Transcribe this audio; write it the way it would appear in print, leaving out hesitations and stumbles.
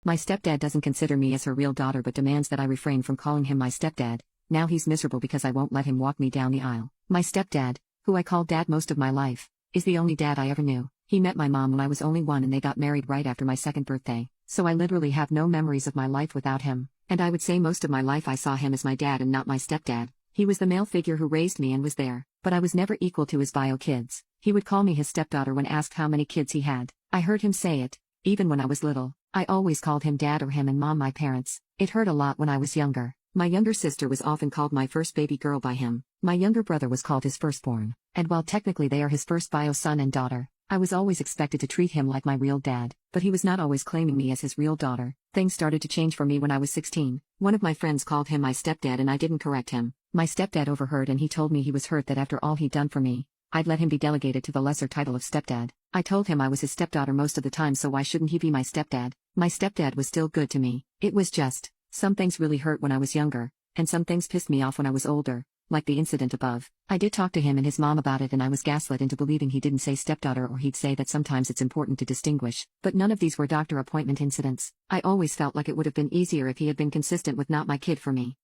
My stepdad doesn't consider me as her real daughter but demands that I refrain from calling him my stepdad. Now he's miserable because I won't let him walk me down the aisle. My stepdad, who I called dad most of my life, is the only dad I ever knew. He met my mom when I was only 1 and they got married right after my 2nd birthday, so I literally have no memories of my life without him, and I would say most of my life I saw him as my dad and not my stepdad. He was the male figure who raised me and was there, but I was never equal to his bio kids. He would call me his stepdaughter when asked how many kids he had. I heard him say it, even when I was little. I always called him dad or him and mom my parents. It hurt a lot when I was younger. My younger sister was often called my first baby girl by him. My younger brother was called his firstborn, and while technically they are his first bio son and daughter, I was always expected to treat him like my real dad, but he was not always claiming me as his real daughter. Things started to change for me when I was 16. One of my friends called him my stepdad and I didn't correct him. My stepdad overheard and he told me he was hurt that after all he'd done for me, I'd let him be delegated to the lesser title of stepdad. I told him I was his stepdaughter most of the time, so why shouldn't he be my stepdad? My stepdad was still good to me. It was just, some things really hurt when I was younger, and some things pissed me off when I was older, like the incident above. I did talk to him and his mom about it and I was gaslit into believing he didn't say stepdaughter, or he'd say that sometimes it's important to distinguish, but none of these were doctor appointment incidents. I always felt like it would have been easier if he had been consistent with not my kid for me.